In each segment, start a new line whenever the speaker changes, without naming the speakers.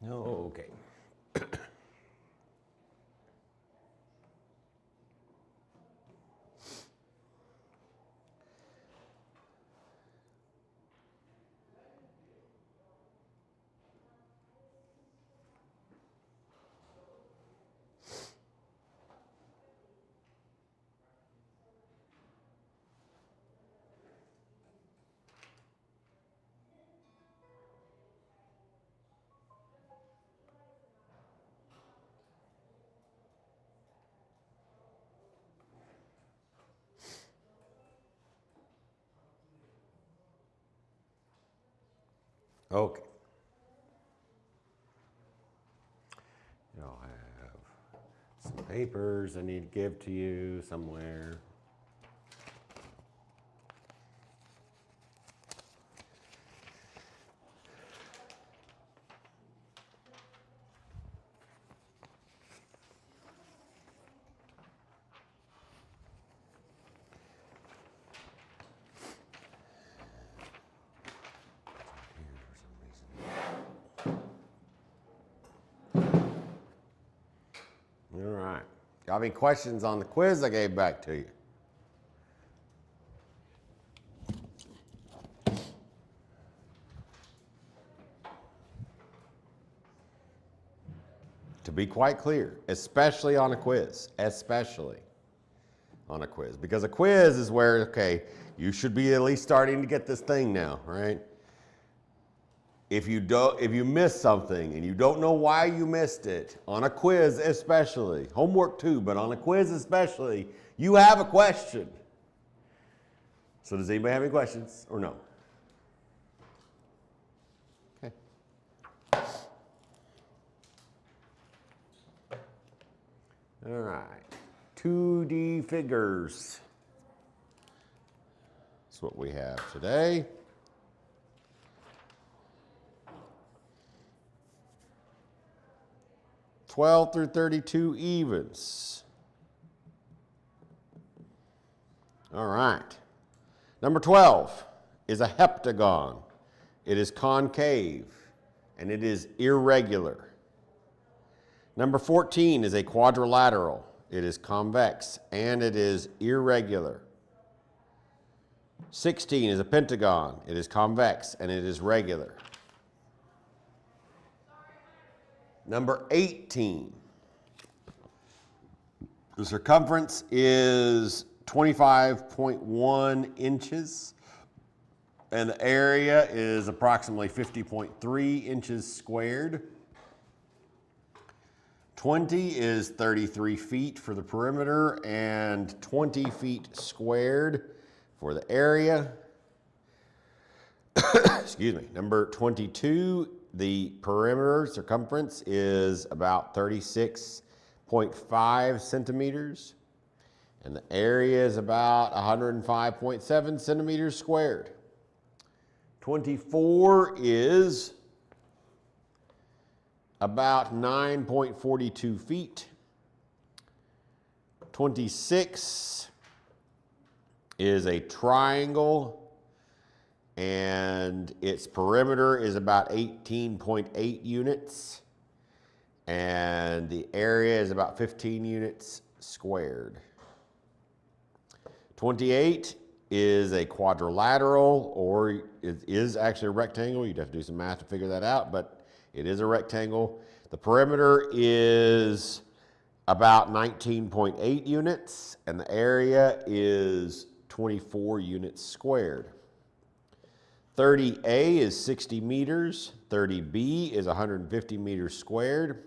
Oh, okay. Okay. I'll have some papers I need to give to you somewhere. All right. Got any questions on the quiz I gave back to you? To be quite clear, especially on a quiz, especially on a quiz. Because a quiz is where, okay, you should be at least starting to get this thing now, right? If you miss something and you don't know why you missed it, on a quiz especially, homework too, but on a quiz especially, you have a question. So does anybody have any questions or no? Okay. All right. 2D figures. That's what we have today. (12 through 32 evens. All right. Number 12 is a heptagon. It is concave and it is irregular. Number 14 is a quadrilateral. It is convex and it is irregular. 16 is a pentagon. It is convex and it is regular. Number 18. The circumference is 25.1 inches and the area is approximately 50.3 inches squared. 20 is 33 feet for the perimeter and 20 feet squared for the area. Excuse me. Number 22, the perimeter circumference is about 36.5 centimeters. And the area is about 105.7 centimeters squared. 24 is about 9.42 feet. 26 is a triangle and its perimeter is about 18.8 units and the area is about 15 units squared. 28 is a quadrilateral, or it is actually a rectangle. You'd have to do some math to figure that out, but it is a rectangle. The perimeter is about 19.8 units and the area is 24 units squared. 30A is 60 meters, 30B is 150 meters squared.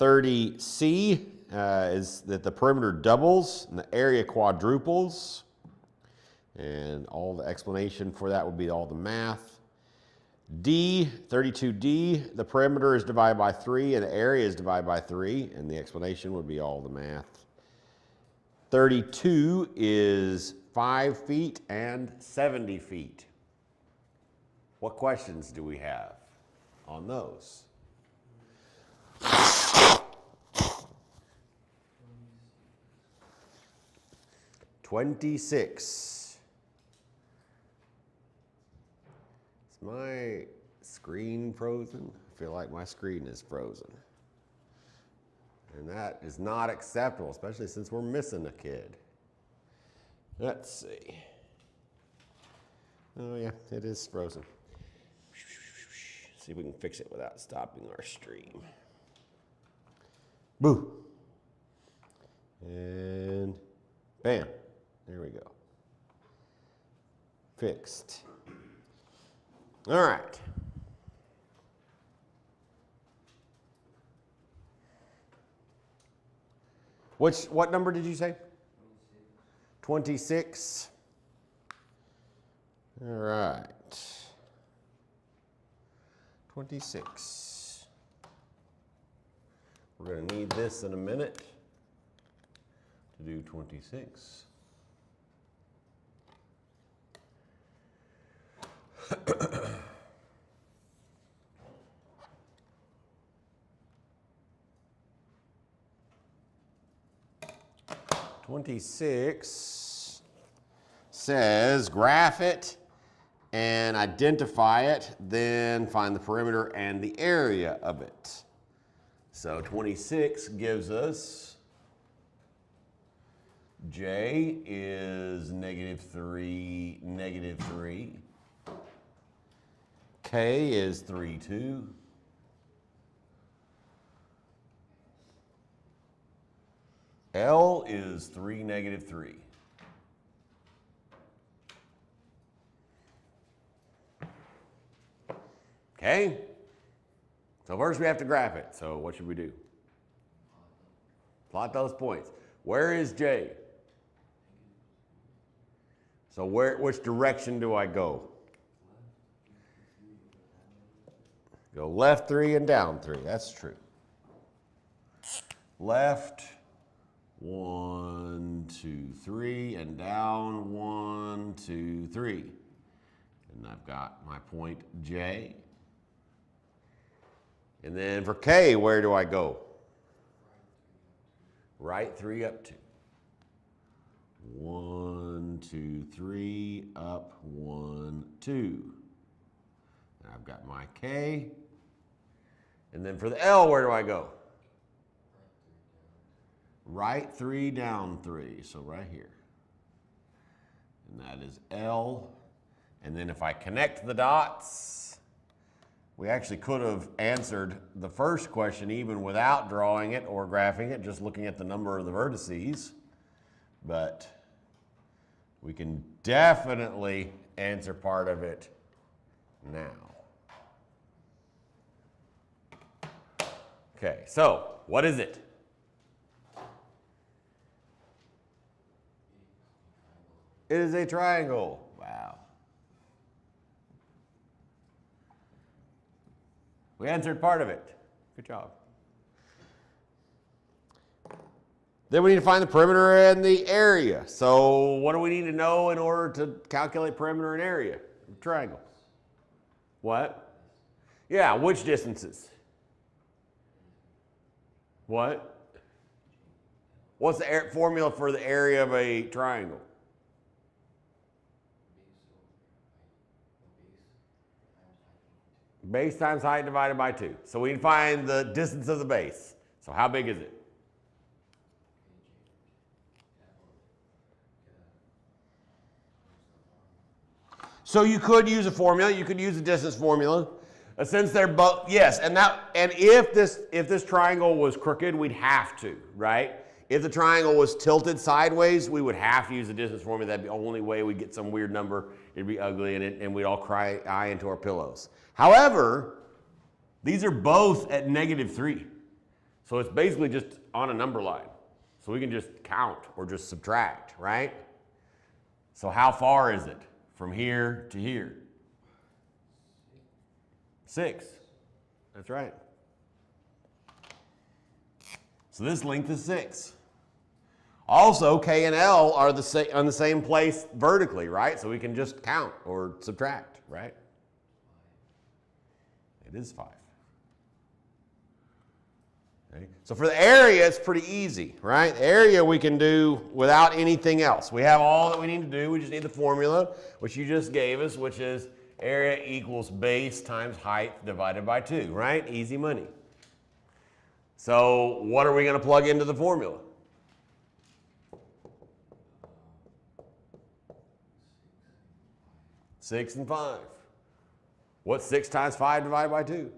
30C is that the perimeter doubles and the area quadruples. And all the explanation for that would be all the math. D, 32D, the perimeter is divided by 3 and the area is divided by 3, and the explanation would be all the math. 32 is 5 feet and 70 feet. What questions do we have on those? $26. My Screen frozen? I feel like my screen is frozen. And that is not acceptable, especially since we're missing a kid. Let's see. Oh yeah, it is frozen. See if we can fix it without stopping our stream. Boo. And bam. There we go. Fixed. All right. What number did you say? 26. All right. 26. We're going to need this in a minute to do 26. (26) says graph it and identify it, then find the perimeter and the area of it. So 26 gives us J is -3, -3. K is 3, 2. L is 3, -3. Okay? So first we have to graph it. So what should we do? Plot those points. Where is J? So which direction do I go? Go left 3 and down 3. That's true. Left 1, 2, 3, and down 1, 2, 3. And I've got my point J. And then for K, where do I go? Right 3 up 2. 1, 2, 3, up 1, 2. And I've got my K. And then for the L, where do I go? Right 3, down 3. So right here. And that is L. And then if I connect the dots, we actually could have answered the first question even without drawing it or graphing it, just looking at the number of the vertices. But we can definitely answer part of it now. Okay, so what is it? It is a triangle. Wow. We answered part of it. Good job. Then we need to find the perimeter and the area. So what do we need to know in order to calculate perimeter and area? Triangle. What? Yeah, which distances? What? What's the formula for the area of a triangle? Base times height divided by 2. So we can find the distance of the base. So how big is it? So you could use a formula. You could use a distance formula. Since they're both, yes, and if this triangle was crooked, we'd have to, right? If the triangle was tilted sideways, we would have to use the distance formula. That'd be the only way we'd get some weird number. It'd be ugly, and we'd all cry eye into our pillows. However, these are both at -3. So it's basically just on a number line. So we can just count or just subtract, right? So how far is it from here to here? 6. That's right. So this length is 6. Also, K and L are on the same place vertically, right? So we can just count or subtract, right? It is 5. Okay. So for the area, it's pretty easy, right? The area we can do without anything else. We have all that we need to do. We just need the formula, which you just gave us, which is Area equals base times height divided by 2, right? Easy money. So what are we going to plug into the formula? Six and 5. What's 6 times 5 divided by 2?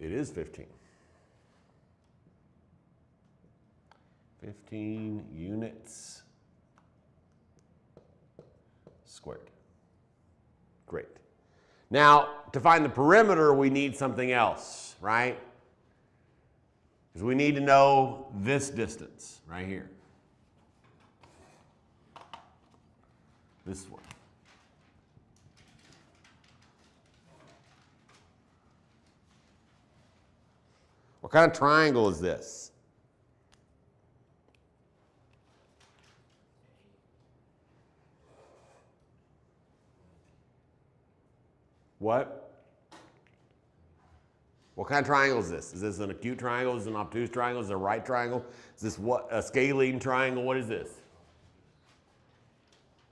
It is 15. 15 units squared. Great. Now, to find the perimeter, we need something else, right? Because we need to know this distance right here. This one. What kind of triangle is this? What? What kind of triangle is this? Is this an acute triangle? Is this an obtuse triangle? Is it a right triangle? Is this what, a scalene triangle? What is this?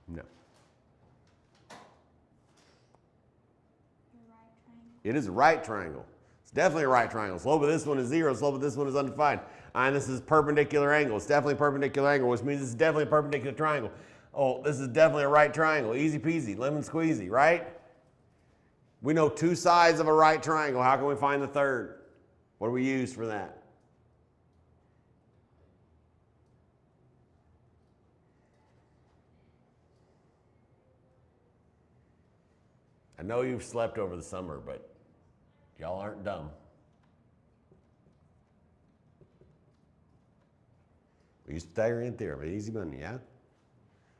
No. It is a right triangle. It's definitely a right triangle. Slope of this one is 0. Slope of this one is undefined. And this is perpendicular angle. It's definitely a perpendicular angle, which means this is definitely a perpendicular triangle. Oh, this is definitely a right triangle. Easy peasy, lemon squeezy, right? We know 2 sides of a right triangle. How can we find the third? What do we use for that? I know you've slept over the summer, but y'all aren't dumb. We use Pythagorean theorem, easy money, yeah?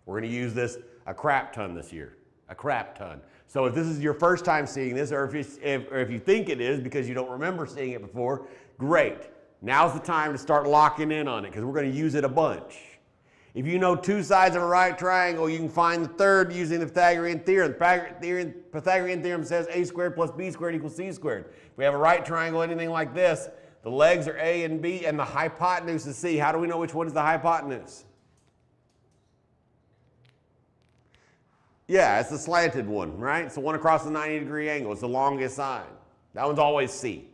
We're going to use this a crap ton this year, a crap ton. So if this is your first time seeing this, or if you think it is because you don't remember seeing it before, great. Now's the time to start locking in on it because we're going to use it a bunch. If you know 2 sides of a right triangle, you can find the third using the Pythagorean theorem. The Pythagorean theorem says a squared plus b squared equals c squared. If we have a right triangle, anything like this, the legs are a and b, and the hypotenuse is c. How do we know which one is the hypotenuse? Yeah, it's the slanted one, right? It's the one across the 90-degree angle. It's the longest side. That one's always C.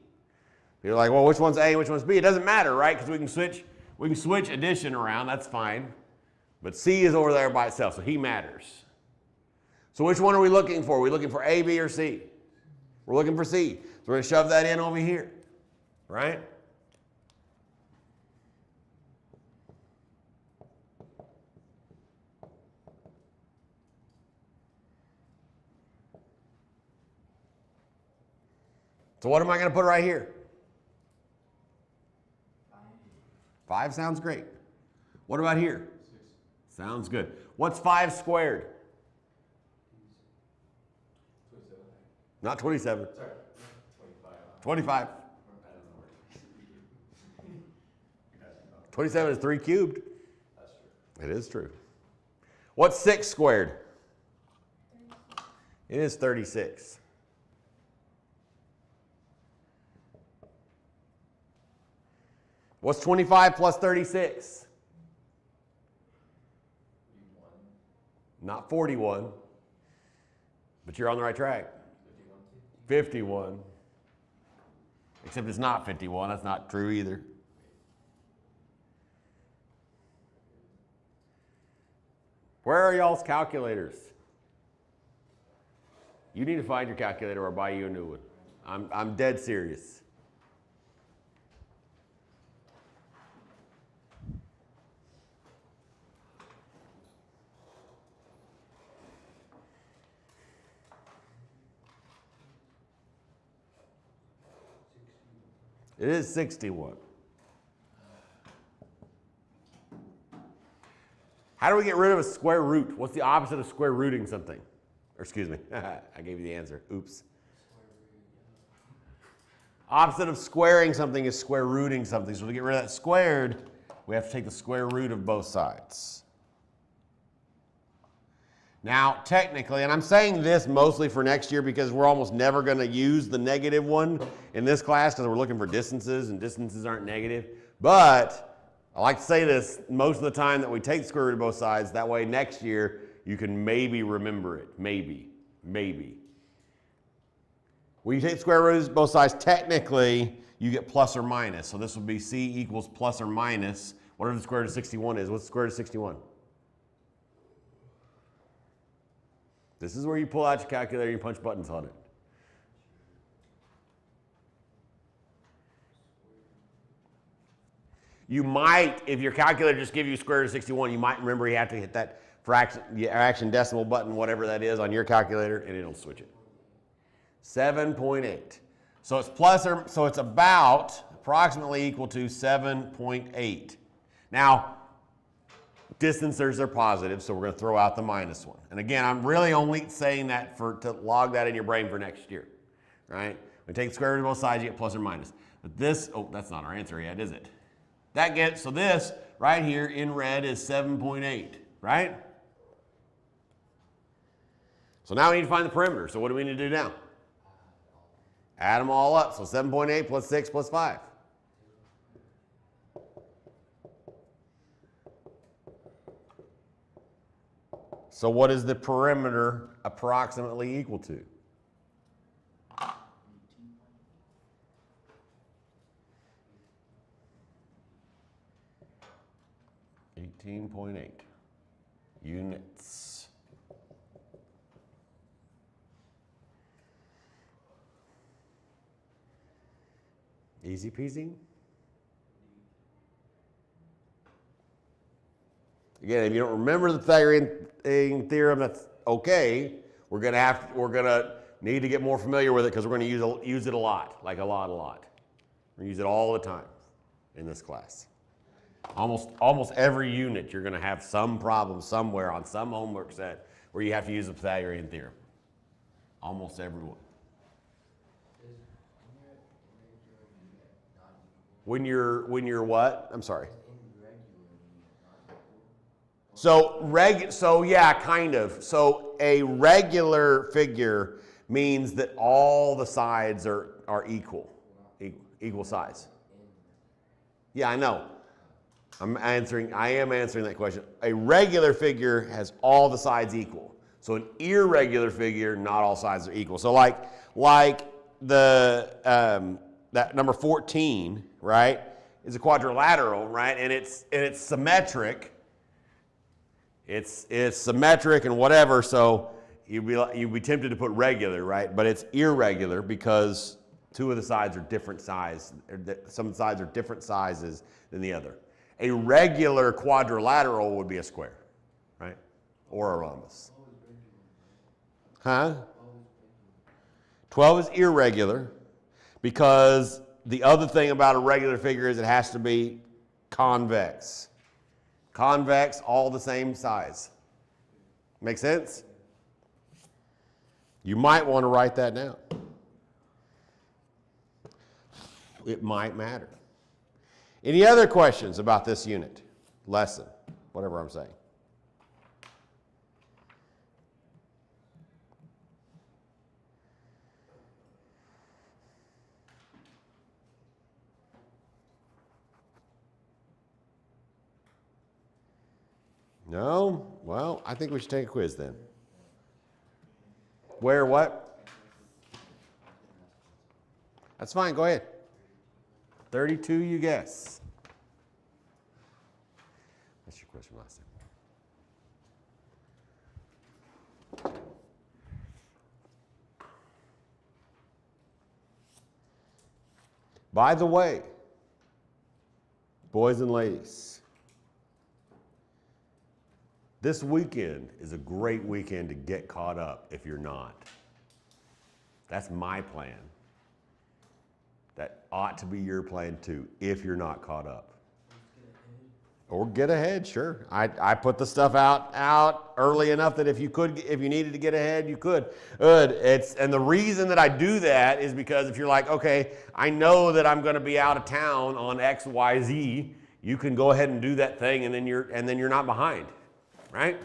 You're like, well, which one's A and which one's B? It doesn't matter, right? Because we can switch addition around. That's fine. But C is over there by itself, so he matters. So which one are we looking for? Are we looking for A, B, or C? We're looking for C. So we're going to shove that in over here, right? So what am I going to put right here? 5 sounds great. What about here? 6. Sounds good. What's 5 squared? 27. Not 27. Sorry. 25. 27 is 3 cubed. That's true. It is true. What's 6 squared? 36. It is 36. What's 25 plus 36? 41. Not 41, but you're on the right track. 51. Except it's not 51. That's not true either. Where are y'all's calculators? You need to find your calculator or I'll buy you a new one. I'm dead serious. It is 61. How do we get rid of a square root? What's the opposite of square rooting something? Or excuse me, I gave you the answer. Oops. Opposite of squaring something is square rooting something. So to get rid of that squared, we have to take the square root of both sides. Now, technically, and I'm saying this mostly for next year because we're almost never going to use the negative one in this class because we're looking for distances, and distances aren't negative. But I like to say this most of the time that we take the square root of both sides. That way next year you can maybe remember it. Maybe. When you take the square root of both sides, technically you get plus or minus. So this would be c equals plus or minus whatever the square root of 61 is. What's the square root of 61? This is where you pull out your calculator and you punch buttons on it. You might, if your calculator just gives you square root of 61, you might remember you have to hit that fraction decimal button, whatever that is, on your calculator, and it'll switch it. 7.8. So it's about approximately equal to 7.8. Now, distancers are positive, so we're going to throw out the minus one. And again, I'm really only saying that to log that in your brain for next year, right? When you take the square root of both sides, you get plus or minus. But this, that's not our answer yet, is it? So this right here in red is 7.8, right? So now we need to find the perimeter. So what do we need to do now? Add them all up. So 7.8 plus 6 plus 5. So what is the perimeter approximately equal to? 18.8 units. Easy peasy. Again, if you don't remember the Pythagorean theorem, that's okay. We're gonna need to get more familiar with it because we're going to use it a lot, like a lot. We're going to use it all the time in this class. Almost every unit, you're going to have some problem somewhere on some homework set where you have to use the Pythagorean theorem. Almost everyone. When you're what? I'm sorry. So yeah, kind of. So a regular figure means that all the sides are equal size. Yeah, I know. I am answering that question. A regular figure has all the sides equal. So an irregular figure, not all sides are equal. So like the that number 14, right, is a quadrilateral, right, and it's symmetric. It's symmetric and whatever. So you'd be tempted to put regular, right, but it's irregular because two of the sides are different size. Some sides are different sizes than the other. A regular quadrilateral would be a square, right? Or a rhombus. Huh? 12 is irregular because the other thing about a regular figure is it has to be convex. Convex, all the same size. Make sense? You might want to write that down. It might matter. Any other questions about this unit, lesson, whatever I'm saying? No? Well, I think we should take a quiz then. Where, what? That's fine, go ahead. 32, you guess. That's your question last time. By the way, boys and ladies, this weekend is a great weekend to get caught up if you're not. That's my plan. That ought to be your plan too, if you're not caught up. Or get ahead, sure. I put the stuff out early enough that if you needed to get ahead, you could. Good. And the reason that I do that is because if you're like, okay, I know that I'm going to be out of town on X, Y, Z, you can go ahead and do that thing, and then you're not behind, right?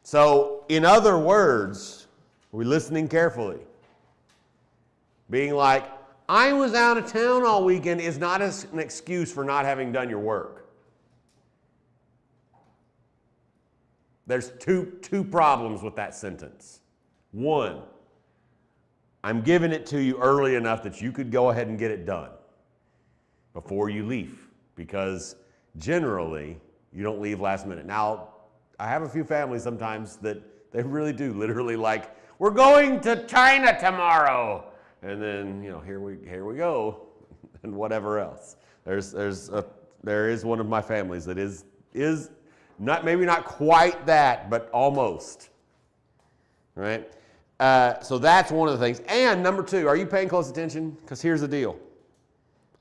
So, in other words, are we listening carefully? Being like, I was out of town all weekend is not an excuse for not having done your work. There's two problems with that sentence. One, I'm giving it to you early enough that you could go ahead and get it done before you leave, because generally you don't leave last minute. Now, I have a few families sometimes that they really do literally like, we're going to China tomorrow. And then, here we go, and whatever else. There is one of my families that is not, maybe not quite that, but almost. Right? So that's one of the things. And number two, are you paying close attention? Because here's the deal.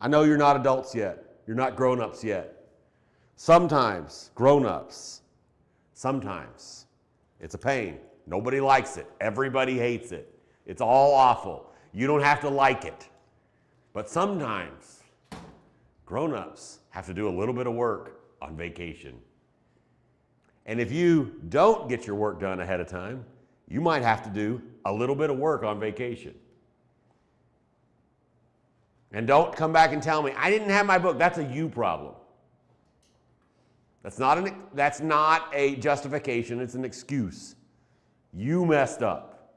I know you're not adults yet. You're not grown-ups yet. Sometimes, grown-ups, sometimes it's a pain. Nobody likes it. Everybody hates it. It's all awful. You don't have to like it. But sometimes, grown-ups have to do a little bit of work on vacation. And if you don't get your work done ahead of time, you might have to do a little bit of work on vacation. And don't come back and tell me, I didn't have my book. That's a you problem. That's not a justification. It's an excuse. You messed up.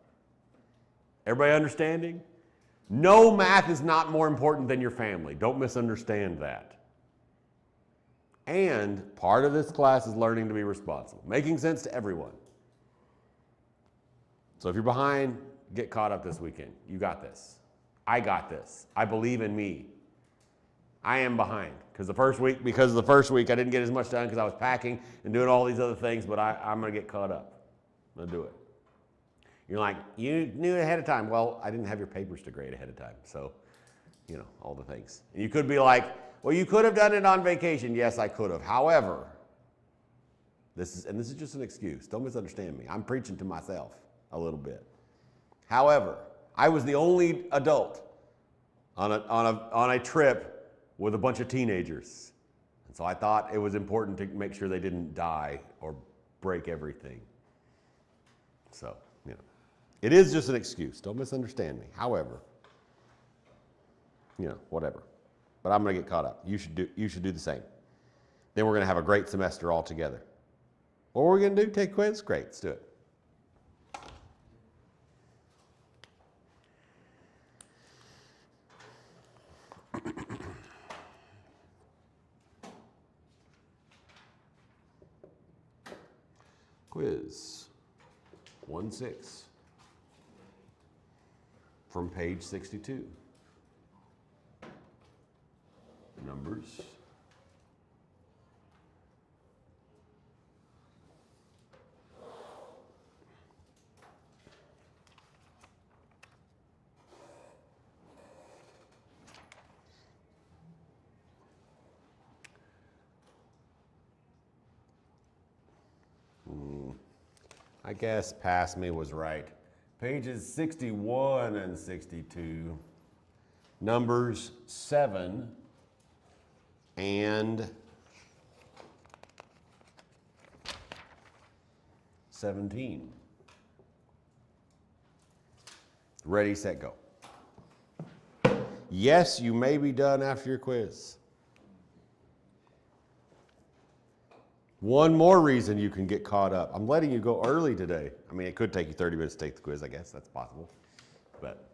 Everybody understanding? No, math is not more important than your family. Don't misunderstand that. And part of this class is learning to be responsible, making sense to everyone. So if you're behind, get caught up this weekend. You got this. I got this. I believe in me. I am behind because the first week I didn't get as much done because I was packing and doing all these other things, but I'm going to get caught up. I'm going to do it. You're like, you knew ahead of time. Well, I didn't have your papers to grade ahead of time. So, all the things. And you could be like, well, you could have done it on vacation. Yes, I could have. However, this is just an excuse. Don't misunderstand me. I'm preaching to myself a little bit. However, I was the only adult on a trip with a bunch of teenagers. And so I thought it was important to make sure they didn't die or break everything. So, it is just an excuse. Don't misunderstand me. However, whatever. But I'm going to get caught up. You should do the same. Then we're going to have a great semester all together. What are we going to do? Take a quiz? Great. Let's do it. Quiz 1-6 from page 62. Numbers. I guess Pass Me was right. Pages 61 and 62, numbers 7 and 17. Ready, set, go. Yes, you may be done after your quiz. One more reason you can get caught up. I'm letting you go early today. I mean, it could take you 30 minutes to take the quiz, I guess. That's possible. But